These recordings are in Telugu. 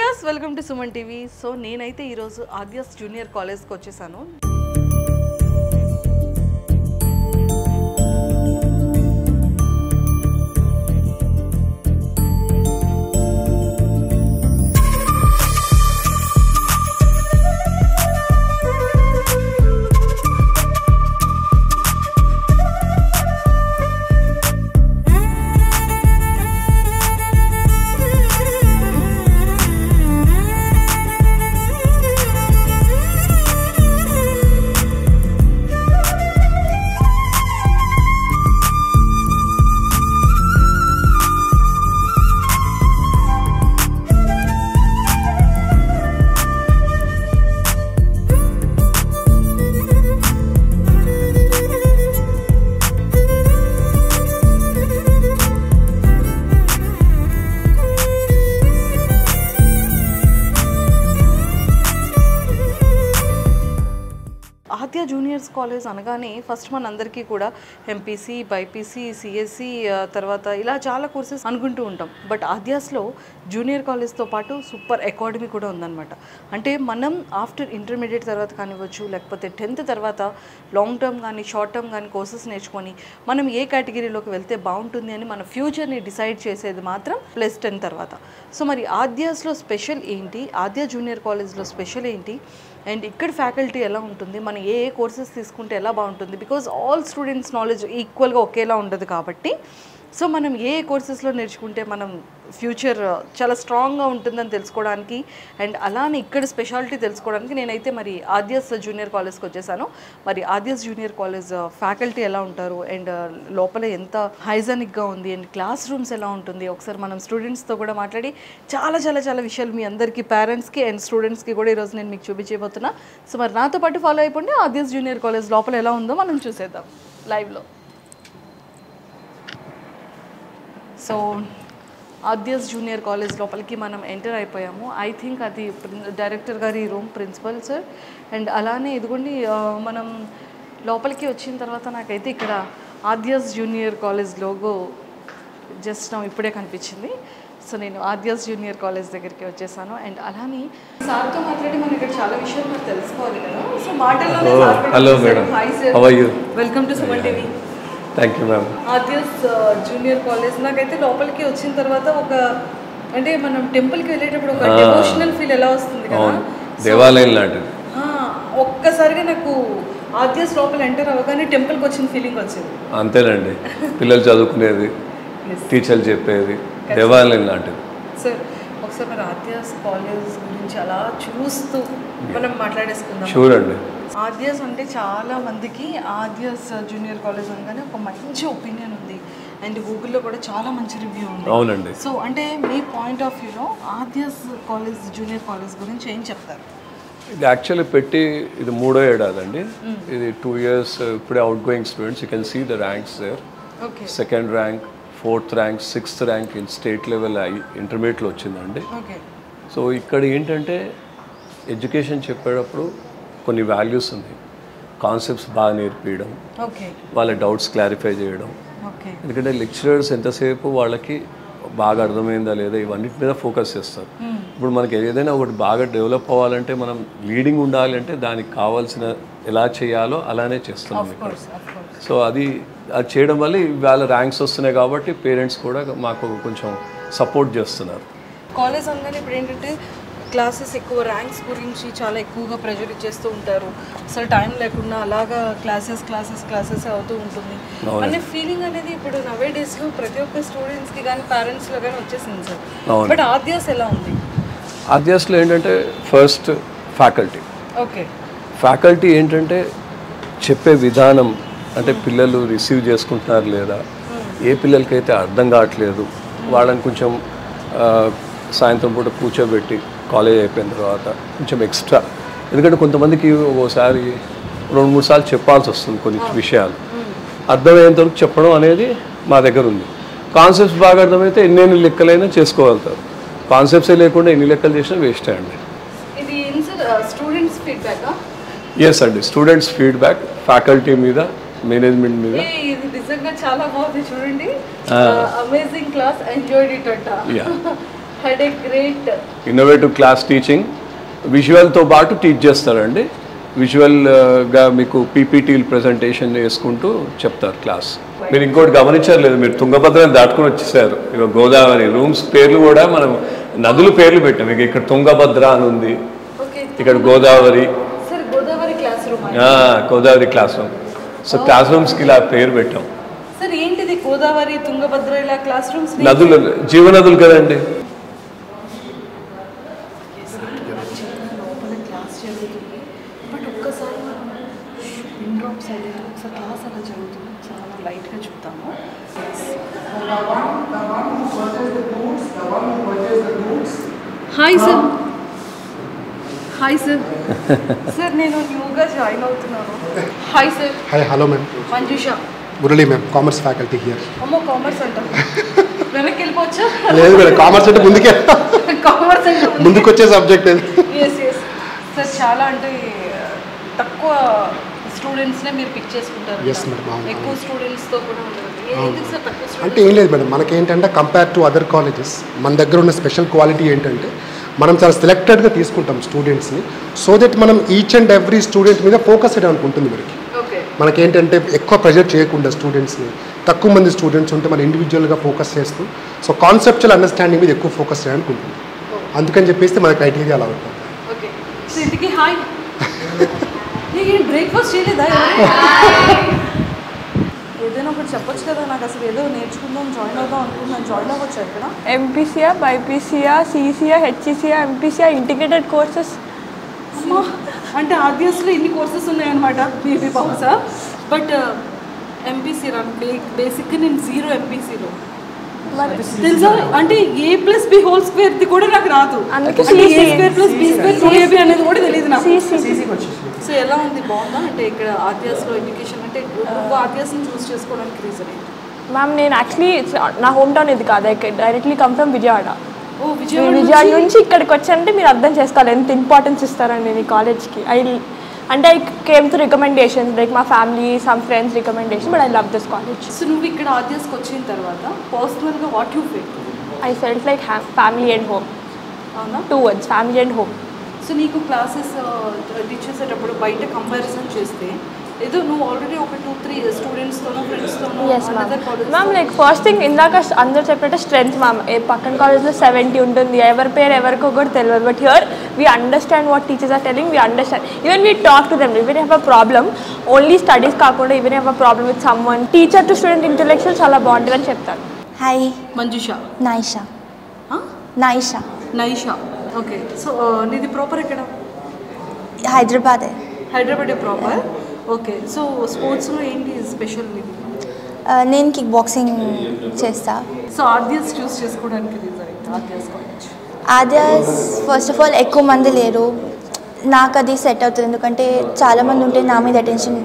Viewers welcome to Suman TV. So నేనైతే ఈరోజు ఆద్యాస్ జూనియర్ కాలేజ్కి వచ్చేసాను. ఆద్య జూనియర్స్ కాలేజ్ అనగానే ఫస్ట్ మనందరికీ కూడా ఎంపీసీ, బైపీసీ, సిఎస్సి, తర్వాత ఇలా చాలా కోర్సెస్ అనుకుంటూ ఉంటాం. బట్ ఆద్యాస్లో జూనియర్ కాలేజ్తో పాటు సూపర్ అకాడమీ కూడా ఉందన్నమాట. అంటే మనం ఆఫ్టర్ ఇంటర్మీడియట్ తర్వాత కానివ్వచ్చు, లేకపోతే 10th తర్వాత లాంగ్ టర్మ్ కానీ షార్ట్ టర్మ్ కానీ కోర్సెస్ నేర్చుకొని మనం ఏ కేటగిరీలోకి వెళ్తే బాగుంటుంది అని మన ఫ్యూచర్ని డిసైడ్ చేసేది మాత్రం +10 తర్వాత. సో మరి ఆద్యాస్లో స్పెషల్ ఏంటి, ఆద్య జూనియర్ కాలేజ్లో స్పెషల్ ఏంటి, అండ్ ఇక్కడ ఫ్యాకల్టీ ఎలా ఉంటుంది, మనం ఏ కోర్సెస్ తీసుకుంటే ఎలా బాగుంటుంది, బికాజ్ ఆల్ స్టూడెంట్స్ నాలెడ్జ్ ఈక్వల్గా ఒకేలా ఉండదు కాబట్టి సో మనం ఏ కోర్సెస్లో నేర్చుకుంటే మనం ఫ్యూచర్ చాలా స్ట్రాంగ్గా ఉంటుందని తెలుసుకోవడానికి అండ్ అలానే ఇక్కడ స్పెషాలిటీ తెలుసుకోవడానికి నేనైతే మరి ఆద్యాస్ జూనియర్ కాలేజ్కి వచ్చేసాను. మరి ఆద్యాస్ జూనియర్ కాలేజ్ ఫ్యాకల్టీ ఎలా ఉంటారు అండ్ లోపల ఎంత హైజానిక్గా ఉంది అండ్ క్లాస్ రూమ్స్ ఎలా ఉంటుంది, ఒకసారి మనం స్టూడెంట్స్తో కూడా మాట్లాడి చాలా చాలా చాలా విషయాలు మీ అందరికీ పేరెంట్స్కి అండ్ స్టూడెంట్స్కి కూడా ఈరోజు నేను మీకు చూపించబోతున్నా. సో మరి నాతో పాటు ఫాలో అయిపోండి. ఆద్యాస్ జూనియర్ కాలేజ్ లోపల ఎలా ఉందో మనం చూసేద్దాం లైవ్లో. సో ఆద్యాస్ జూనియర్ కాలేజ్ లోపలికి మనం ఎంటర్ అయిపోయాము. ఐ థింక్ అది డైరెక్టర్ గారి రూమ్, ప్రిన్సిపల్ సార్. అండ్ అలానే ఇదిగోండి మనం లోపలికి వచ్చిన తర్వాత నాకైతే ఇక్కడ Aadya's junior college logo just నా ఇప్పుడే కనిపించింది. సో నేను ఆద్యాస్ జూనియర్ కాలేజ్ దగ్గరికి వచ్చేసాను. అండ్ అలానే సార్తో మాట్లాడి మనం ఇక్కడ చాలా విషయాలు మనకు తెలుసుకోవాలి కదా. సో మాటల్లోనే hi sir, welcome to Suman TV. Thank you ma'am. Aadya's junior college నాకైతే లోపలికి వచ్చిన తర్వాత ఒక అంటే మనం టెంపుల్కి వెళ్ళేటప్పుడు ఒక డివోషనల్ ఫీల్ ఎలా వస్తుంది కదా, దేవాలయం లాంటిది. ఒక్కసారిగా నాకు ఆద్యాస్ లోపల ఎంటర్ అవ్వగానే టెంపుల్కి వచ్చిన ఫీలింగ్ వచ్చింది. అంతేనండి, పిల్లలు చదువుకునేది, టీచర్లు చెప్పేది, దేవాలయం లాంటిది. సార్ ఒకసారి మరి ఆద్యాస్ కాలేజ్ గురించి అలా చూస్తూ మనం మాట్లాడేసుకుందాం. చూడండి, ఆద్యాస్ అంటే చాలా మందికి ఆద్యాస్ జూనియర్ కాలేజ్ అనగానే ఒక మంచి ఒపీనియన్ ఉంది అండ్ గూగుల్లో కూడా చాలా మంచి రివ్యూ ఉంది. అవునండి. సో అంటే మీ పాయింట్ ఆఫ్ వ్యూలో ఆద్యాస్ కాలేజ్ జూనియర్ కాలేజ్ గురించి ఏం చెప్తారు? ఇది యాక్చువల్లీ పెట్టి ఇది 3వ ఏడాది అండి. ఇది 2 years. ఇప్పుడే outgoing students, you can see the ranks there. 2nd rank, 4th rank, 6th rank in state level ఇంటర్మీడియట్లో వచ్చిందండి. సో ఇక్కడ ఏంటంటే ఎడ్యుకేషన్ చెప్పేటప్పుడు కొన్ని వాల్యూస్ ఉన్నాయి. కాన్సెప్ట్స్ బాగా నేర్పించడం, వాళ్ళ డౌట్స్ క్లారిఫై చేయడం. ఎందుకంటే లెక్చరర్స్ ఎంతసేపు వాళ్ళకి బాగా అర్థమైందా లేదా ఇవన్నిటి మీద ఫోకస్ చేస్తారు. ఇప్పుడు మనకి ఏదైనా ఒకటి బాగా డెవలప్ అవ్వాలంటే మనం లీడింగ్ ఉండాలంటే దానికి కావాల్సిన ఎలా చేయాలో అలానే చేస్తున్నాం ఇక్కడ. సో అది చేయడం వల్ల వాళ్ళ ర్యాంక్స్ వస్తున్నాయి కాబట్టి పేరెంట్స్ కూడా మాకు కొంచెం సపోర్ట్ చేస్తున్నారు. కాలేజ్ అనగానే ఇప్పుడు ఏంటంటే క్లాసెస్ ఎక్కువ, ర్యాంక్స్ గురించి చాలా ఎక్కువగా ప్రెషర్ ఇచ్చేస్తూ ఉంటారు. అసలు టైం లేకుండా అలాగా క్లాసెస్ అవుతూ ఉంటుంది అనే ఫీలింగ్ అనేది ఇప్పుడు నవే డేస్లో ప్రతి ఒక్క స్టూడెంట్స్కి కానీ పేరెంట్స్లో కానీ వచ్చేసింది సార్. బట్ ఆద్యాస్ ఎలా ఉంది? ఆద్యాస్లో ఏంటంటే ఫస్ట్ ఫ్యాకల్టీ ఏంటంటే చెప్పే విధానం, అంటే పిల్లలు రిసీవ్ చేసుకుంటున్నారు లేదా, ఏ పిల్లలకైతే అర్థం కావట్లేదు వాళ్ళని కొంచెం సాయంత్రం పూట కూర్చోబెట్టి కాలేజ్ అయిపోయిన తర్వాత కొంచెం ఎక్స్ట్రా, ఎందుకంటే కొంతమందికి ఒక్కోసారి 2-3 సార్లు చెప్పాల్సి వస్తుంది కొన్ని విషయాలు. అర్థమయ్యేంత వరకు చెప్పడం అనేది మా దగ్గర ఉంది. కాన్సెప్ట్స్ బాగా అర్థమైతే ఎన్ని లెక్కలైనా చేసుకోగలుగుతారు. కాన్సెప్ట్సే లేకుండా ఎన్ని లెక్కలు చేసినా వేస్ట్ అండి. ఎస్ అండి, స్టూడెంట్స్ ఫీడ్బ్యాక్ ఫ్యాకల్టీ మీద, మేనేజ్మెంట్ మీద. ఇది నిజంగా చాలా బాగుంది చూడండి. అమేజింగ్ క్లాస్, ఎంజాయ్డ్ ఇట్ అంట. had a great innovative class teaching. విజువల్తో పాటు టీచ్ చేస్తారండి. విజువల్గా మీకు పీపీటీలు ప్రజెంటేషన్ చేసుకుంటూ చెప్తారు క్లాస్. మీరు ఇంకోటి గమనించారు లేదు, మీరు తుంగభద్రని దాటుకుని వచ్చేసారు. ఇక గోదావరి రూమ్స్ పేర్లు కూడా మనం నదుల పేర్లు పెట్టాం. ఇక ఇక్కడ తుంగభద్ర అని ఉంది, ఇక్కడ Godavari, Godavari class room. So class రూమ్స్కి ఇలా పేరు పెట్టాం. సార్ ఏంటిది గోదావరి, తుంగభద్ర ఇలా క్లాస్ రూమ్స్? నదులు, జీవనదులు కదండి. బట్ ఒక్కసారి పిన్ డ్రాప్స్ అయితే ఒకసారి క్లాస్ అలా జరుగుతుంది, చాలా లైట్గా చెప్తాము. Hi sir. Hi sir. Sir నేను న్యూగా జాయిన్ అవుతున్నాను. Hi sir. Hi. Hello ma'am. Manjusha. Murali ma'am, commerce faculty here. అమ్మో కామర్స్ అంట, వెనక్కి వెళ్ళిపోవచ్చా? లేదు మేడం, కామర్స్ అంటే ముందుకే, కామర్స్ అంటే ముందుకు వచ్చే సబ్జెక్ట్ అది. Yes yes sir. చాలా అంటే తక్కువ స్టూడెంట్స్నే మీరు పిక్ చేసుకుంటారు. ఎస్ మేడం, అవును. ఎక్కువ స్టూడెంట్స్తో కూడా ఉండదు. ఎందుకు సార్ తక్కువ స్టూడెంట్స్? అంటే ఏం లేదు మేడం, మనకేంటంటే కంపేర్ టు అదర్ కాలేజెస్ మన దగ్గర ఉన్న స్పెషల్ క్వాలిటీ ఏంటంటే మనం చాలా సెలెక్టెడ్గా తీసుకుంటాం స్టూడెంట్స్ని. సో దట్ మనం ఈచ్ అండ్ ఎవ్రీ స్టూడెంట్ మీద ఫోకస్ చేయడానికి ఉంటుంది మనకి. మనకేంటంటే ఎక్కువ ప్రెజర్ చేయకుండా స్టూడెంట్స్ని, తక్కువ మంది స్టూడెంట్స్ ఉంటే మనం ఇండివిజువల్గా ఫోకస్ చేస్తూ సో కాన్సెప్చువల్ అండర్స్టాండింగ్ మీద ఎక్కువ ఫోకస్ చేయడానికి ఉంటుంది. అందుకని చెప్పేసి మన క్రైటీరియా అలా ఉంటుంది. ఓకే. సో ఇంటికి హాయ్. బ్రేక్ఫాస్ట్ చేయలేదా? ఏదైనా ఒకటి చెప్పొచ్చు కదా, నాకు అసలు ఏదో నేర్చుకుందాం, జాయిన్ అవుదాం అనుకుంటున్నాను. జాయిన్ అవ్వచ్చు ఇక్కడ? ఎంపీసీఆ, బైపీసీఆ, సిసిఆ, హెచ్ఈసీఆ, ఎంపీసీఆ, ఇంటిగ్రేటెడ్ కోర్సెస్. అమ్మా, అంటే ఆబ్వియస్లీ ఇన్ని కోర్సెస్ ఉన్నాయన్నమాట బీబీ బహుశా. బట్ ఎంపీసీ బేసిక్గా నేను 0 ఎంపీసీలో తెలుసా. అంటే A+B² కూడా నాకు రాదు. A²+B²2AB అనేది కూడా తెలియదు నాకు. సో ఎలా ఉంది, బాగుందా? అంటే ఇక్కడ ఆర్టిఎస్లో ఎడ్యుకేషన్ అంటే నువ్వు ఆర్టిఎస్ని చూస్ చేసుకోవడానికి రీజన్ ఏంటి? మ్యామ్ నేను యాక్చువల్లీ నా హోమ్ టౌన్ ఇది కాదు, directly come from Vijayawada. Vijayawada నుంచి ఇక్కడికి వచ్చానంటే మీరు అర్థం చేసుకోవాలి ఎంత ఇంపార్టెన్స్ ఇస్తారండి ఈ కాలేజ్కి. అంటే I came to recommendation, like మా family, some friends recommendation, but I love this college. So నువ్వు ఇక్కడ ఆర్టిఎస్కి వచ్చిన తర్వాత పర్సనల్గా what you feel? I felt like family and home. అవునా? 2 words, family and home. So నీకు క్లాసెస్ టీచ్ చేసేటప్పుడు బయట కంపారిజన్ చేస్తే ఏదో నువ్వు ఆల్రెడీ ఒక 2-3 స్టూడెంట్స్తోనో ఫ్రెండ్స్తోనో మ్యామ్ లైక్ ఫస్ట్ థింగ్ ఇందాక అందరూ చెప్పినట్టు స్ట్రెంగ్త్ మ్యామ్. పక్కన కాలేజ్లో 70 ఉంటుంది, ఎవరి పేరు ఎవరికో కూడా తెలియదు. But here we understand what teachers are telling, we understand. Even we talk to them, even have a problem, only studies కాకుండా even have a problem with someone, teacher to student intellectual చాలా బాగుంటుంది అని చెప్తాను. Hi. Manjusha. Naisha. Naisha. Naisha. Okay. So నీది ప్రాపర్ ఎక్కడ? హైదరాబాదే. హైదరాబాదే ప్రాపర్. ఓకే. సో స్పోర్ట్స్లో ఏంటి స్పెషల్ నీది? నేను కిక్ బాక్సింగ్ చేస్తా. సో ఆర్డియన్స్ చూస్ చేసుకోవడానికి రీజన్ ఏంటి ఆర్డియన్స్ కాలేజ్? ఆర్డియస్ ఫస్ట్ ఆఫ్ ఆల్ ఎక్కువ మంది లేరు, నాకు అది సెట్ అవుతుంది. ఎందుకంటే చాలామంది ఉంటే నా మీద అటెన్షన్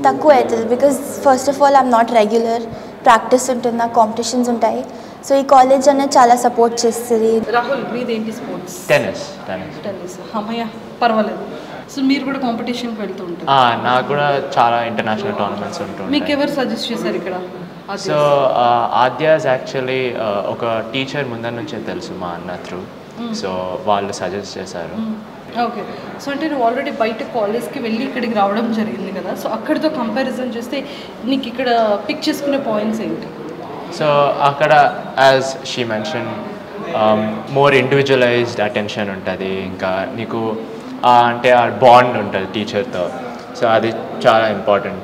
తక్కువ అవుతుంది. Because first of all I'm not regular, practice ఉంటుంది, నాకు కాంపిటీషన్స్ ఉంటాయి. సో ఈ కాలేజ్ అనేది చాలా సపోర్ట్ చేస్తుంది. రాహుల్ మీదేంటి స్పోర్ట్స్? టెన్నిస్. అమ్మయ్య పర్వాలేదు. సో మీరు కూడా కాంపిటీషన్కి వెళ్తూ ఉంటారు? నాకు కూడా చాలా ఇంటర్నేషనల్ టోర్నమెంట్స్ ఉంటుంటాయి. మీకు ఎవరు సజెస్ట్ చేశారు ఇక్కడ? సో ఆద్యాస్ యాక్చువల్లీ ఒక టీచర్ ముందర నుంచే తెలుసు మా అన్న త్రూ, సో వాళ్ళు సజెస్ట్ చేశారు. ఓకే. సో అంటే నువ్వు ఆల్రెడీ బయట కాలేజ్కి వెళ్ళి ఇక్కడికి రావడం జరిగింది కదా, సో అక్కడితో కంపారిజన్ చేస్తే నీకు ఇక్కడ పిక్ చేసుకునే పాయింట్స్ ఏంటి? సో అక్కడ as she mention more individualised attention ఉంటుంది, ఇంకా నీకు అంటే ఆ బాండ్ ఉంటుంది టీచర్తో, సో అది చాలా ఇంపార్టెంట్.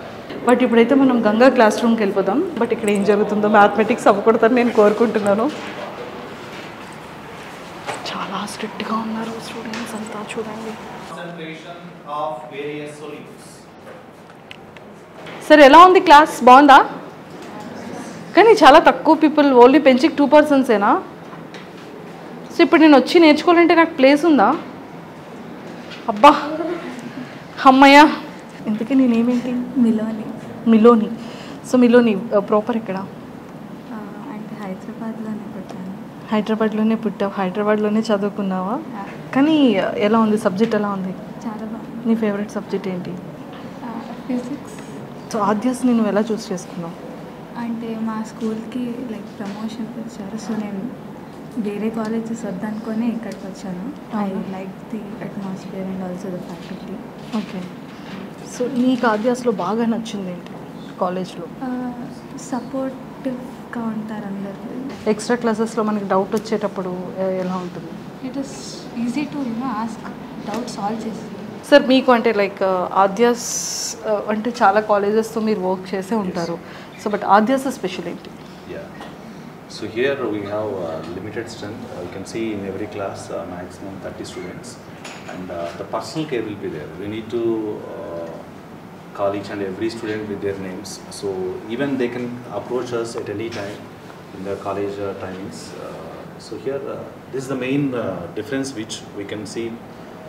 బట్ ఇప్పుడైతే మనం గంగా క్లాస్ రూమ్కి వెళ్ళిపోదాం. బట్ ఇక్కడ ఏం జరుగుతుందో మ్యాథమెటిక్స్ అవ్వకూడదని నేను కోరుకుంటున్నాను. చాలా స్ట్రిక్ట్గా ఉన్నారు స్టూడెంట్స్ అంతా, చూడండి. సరే ఎలా ఉంది క్లాస్, బాగుందా? కానీ చాలా తక్కువ పీపుల్, ఓన్లీ పెంచికి 2%ఏనా? సో ఇప్పుడు నేను వచ్చి నేర్చుకోవాలంటే నాకు ప్లేస్ ఉందా? అబ్బా అమ్మయ్య. ఇంతకీ నేనేమేంటి? మిలోని. సో మిలోని ప్రాపర్ ఎక్కడ? అంటే హైదరాబాద్లోనే పుట్టాను. హైదరాబాద్లోనే పుట్టావు, హైదరాబాద్లోనే చదువుకున్నావా? కానీ ఎలా ఉంది సబ్జెక్ట్, ఎలా ఉంది? చాలా బాగుంది. నీ ఫేవరెట్ సబ్జెక్ట్ ఏంటి? ఫిజిక్స్. సో ఆద్యాస్ నేను ఎలా చూస్ చేసుకున్నావు? అంటే మా స్కూల్కి లైక్ ప్రమోషన్ వచ్చారు, సో నేను వేరే కాలేజెస్ వద్దనుకొని ఇక్కడికి వచ్చాను. I like the atmosphere and also the faculty. Okay. So నీకు ఆద్యాస్లో బాగా నచ్చింది ఏంటి కాలేజ్లో? సపోర్టివ్గా ఉంటారు అందరూ. ఎక్స్ట్రా క్లాసెస్లో మనకి డౌట్ వచ్చేటప్పుడు ఎలా ఉంటుంది? It is easy to ask doubt solve చేసి. సార్ మీకు అంటే లైక్ ఆద్యాస్ అంటే చాలా కాలేజెస్తో మీరు వర్క్ చేసే ఉంటారు. సో బట్ ఆద్యాస్ స్పెషల్ ఏంటి? Yeah. So here we have limited strength. You can see in every class maximum 30 students, and the personal care will be there. We need to call each and every student with their names. So even they can approach us at any time in the college timings. So here this is the main difference which we can see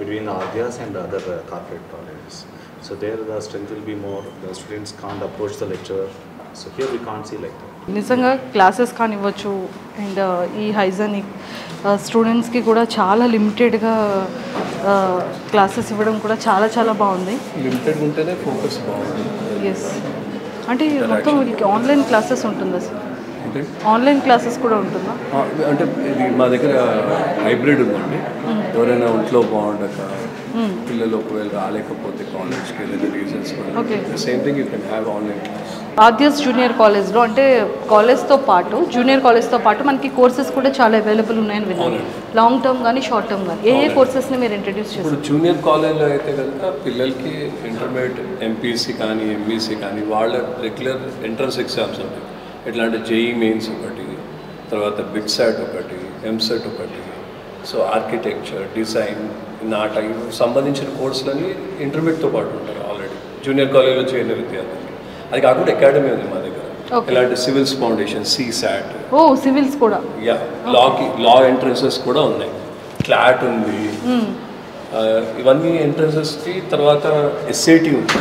between Adyas and other corporate colleges. So there the strength will be more. The students can't approach the lecturer. So here we can't see like that. నిజంగా క్లాసెస్ కానివ్వచ్చు అండ్ ఈ హైజనిక్ స్టూడెంట్స్కి కూడా చాలా లిమిటెడ్గా క్లాసెస్ ఇవ్వడం కూడా చాలా చాలా బాగుంది. లిమిటెడ్ ఉంటేనే ఫోకస్ బాగుంది. ఎస్. అంటే మొత్తం వీళ్ళకి ఆన్లైన్ క్లాసెస్ ఉంటుందా సార్? అంటే ఆన్లైన్ క్లాసెస్ కూడా ఉంటుందా? అంటే ఇది మా దగ్గర హైబ్రిడ్ ఉందండి. ఎవరైనా ఒంట్లో బాగుండక పిల్లలు ఒకవేళ రాలేకపోతే కాలేజ్కి ఏదైనా reasons same thing you can have online class. Aadya's junior కాలేజ్లో అంటే కాలేజ్తో పాటు జూనియర్ కాలేజ్తో పాటు మనకి కోర్సెస్ కూడా చాలా అవైలబుల్ ఉన్నాయని విన్నాను. లాంగ్ టర్మ్ కానీ షార్ట్ టర్మ్ కానీ ఏ కోర్సెస్ని మీరు ఇంట్రడ్యూస్ చేస్తారు? ఇప్పుడు జూనియర్ కాలేజ్లో అయితే కనుక పిల్లలకి ఇంటర్మీడియట్ ఎంపీసీ కానీ ఎంబీసీ కానీ వాళ్ళ రెగ్యులర్ ఎంట్రన్స్ ఎగ్జామ్స్ ఉంటాయి. ఎట్లా అంటే జేఈ మెయిన్స్ ఒకటి, తర్వాత బిట్సాట్ ఒకటి, ఎంసెట్ ఒకటి, సో ఆర్కిటెక్చర్, డిజైన్, నాట సంబంధించిన కోర్సులన్నీ ఇంటర్మీడియట్తో పాటు ఉంటాయి ఆల్రెడీ జూనియర్ కాలేజ్లో చేరిన విద్యార్థులకి. అది కాకుండా అకాడమీ ఉంది మా దగ్గర. ఇలాంటి సివిల్స్ ఫౌండేషన్, సిసాట్, సివిల్స్ కూడా, యా లా ఎంట్రన్సెస్ కూడా ఉన్నాయి. క్లాట్ ఉంది. ఇవన్నీ ఎంట్రన్సెస్కి తర్వాత ఎస్ఐటి ఉంది,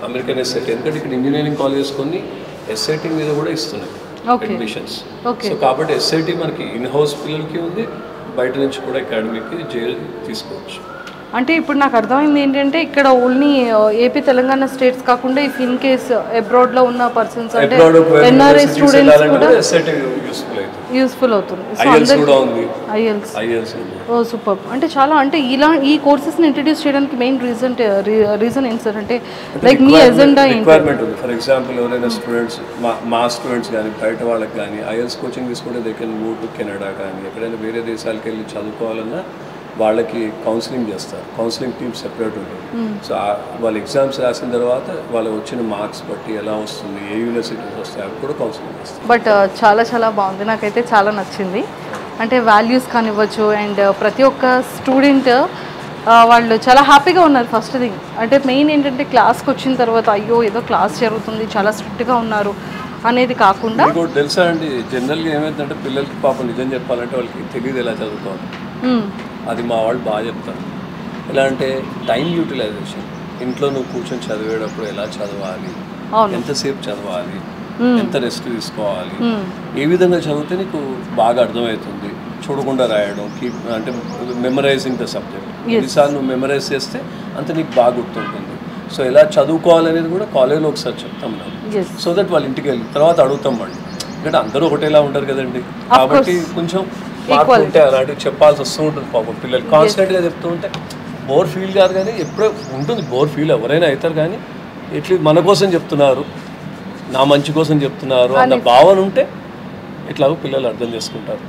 అమెరికన్ ఎస్ఐటి. ఎందుకంటే ఇక్కడ ఇంజనీరింగ్ కాలేజెస్ కొన్ని ఎస్ఐటి మీద కూడా ఇస్తున్నాయి అడ్మిషన్స్. సో కాబట్టి ఎస్ఐటి మనకి ఇన్ హౌస్ పిల్లలకి ఉంది, బయట నుంచి కూడా అకాడమీకి తీసుకోవచ్చు. అంటే ఇప్పుడు నాకు అర్థమైంది ఏంటంటే ఇక్కడ ఓన్లీ ఏపీ తెలంగాణ స్టేట్స్ కాకుండా ఇఫ్ ఇన్ కేస్ అబ్రాడ్లో ఉన్న పర్సన్స్ అంటే ఎన్ఆర్ఐ స్టూడెంట్స్ కూడా యూస్ఫుల్ అవుతుంది. ఓ సూపర్. అంటే చాలా అంటే ఇలా ఈ కోర్సెస్ని ఇంట్రడ్యూస్ చేయడానికి మెయిన్ రీజన్ ఏంటి సార్? అంటే లైక్ మీ ఎజెండా రిక్వైర్మెంట్ ఉంది. ఫర్ ఎగ్జాంపుల్ ఎవరైనా స్టూడెంట్స్ మా స్టూడెంట్స్ కానీ బయట వాళ్ళకి కానీ ఐఎల్స్ కోచింగ్ తీసుకుంటే they can move to Canada కానీ ఎక్కడైనా వేరే దేశాలకు వెళ్ళి చదువుకోవాలన్నా వాళ్ళకి కౌన్సిలింగ్ చేస్తారు. కౌన్సిలింగ్ టీమ్ సెపరేట్ ఉంటుంది. సో వాళ్ళు ఎగ్జామ్స్ రాసిన తర్వాత వాళ్ళు వచ్చిన మార్క్స్ బట్టి ఎలా వస్తుంది, ఏ యూనివర్సిటీస్ వస్తాయి అవి కూడా కౌన్సిలింగ్ చేస్తారు. బట్ చాలా చాలా బాగుంది, నాకైతే చాలా నచ్చింది. అంటే వాల్యూస్ కానివ్వచ్చు అండ్ ప్రతి ఒక్క స్టూడెంట్ వాళ్ళు చాలా హ్యాపీగా ఉన్నారు. ఫస్ట్ థింగ్ అంటే మెయిన్ ఏంటంటే క్లాస్కి వచ్చిన తర్వాత అయ్యో ఏదో క్లాస్ జరుగుతుంది చాలా స్ట్రిక్ట్గా ఉన్నారు అనేది కాకుండా ఇంకోటి తెలుసా అండి, జనరల్గా ఏమైందంటే పిల్లలకి పాపం నిజం చెప్పాలంటే వాళ్ళకి తెలియదు ఎలా చదువుకోవాలి. అది మా వాళ్ళు బాగా చెప్తారు. ఎలా అంటే టైం యూటిలైజేషన్, ఇంట్లో నువ్వు కూర్చొని చదివేటప్పుడు ఎలా చదవాలి, ఎంతసేపు చదవాలి, ఎంత రెస్ట్ తీసుకోవాలి, ఏ విధంగా చదివితే నీకు బాగా అర్థమవుతుంది, చూడకుండా రాయడం, అంటే మెమరైజింగ్ ద సబ్జెక్ట్. ఎన్నిసార్లు నువ్వు మెమరైజ్ చేస్తే అంత నీకు బాగా గుర్తుంటుంది. సో ఎలా చదువుకోవాలనేది కూడా కాలేజ్లో ఒకసారి చెప్తాం నాకు. సో దట్ వాళ్ళ ఇంటికి వెళ్ళిన తర్వాత అడుగుతాం వాళ్ళు. ఎందుకంటే అందరూ ఒకటేలా ఉంటారు కదండి, కాబట్టి కొంచెం మార్పు ఉంటే అలాంటివి చెప్పాల్సి వస్తూ ఉంటుంది. పాపం పిల్లలు కాన్స్టెంట్గా చెప్తూ ఉంటే బోర్ ఫీల్ కాదు, కానీ ఎప్పుడో ఉంటుంది బోర్ ఫీల్, ఎవరైనా అవుతారు. కానీ ఎట్లా మన కోసం చెప్తున్నారు, నా మంచి కోసం చెప్తున్నారు అన్న భావన ఉంటే ఇట్లాగో పిల్లలు అర్థం చేసుకుంటారు.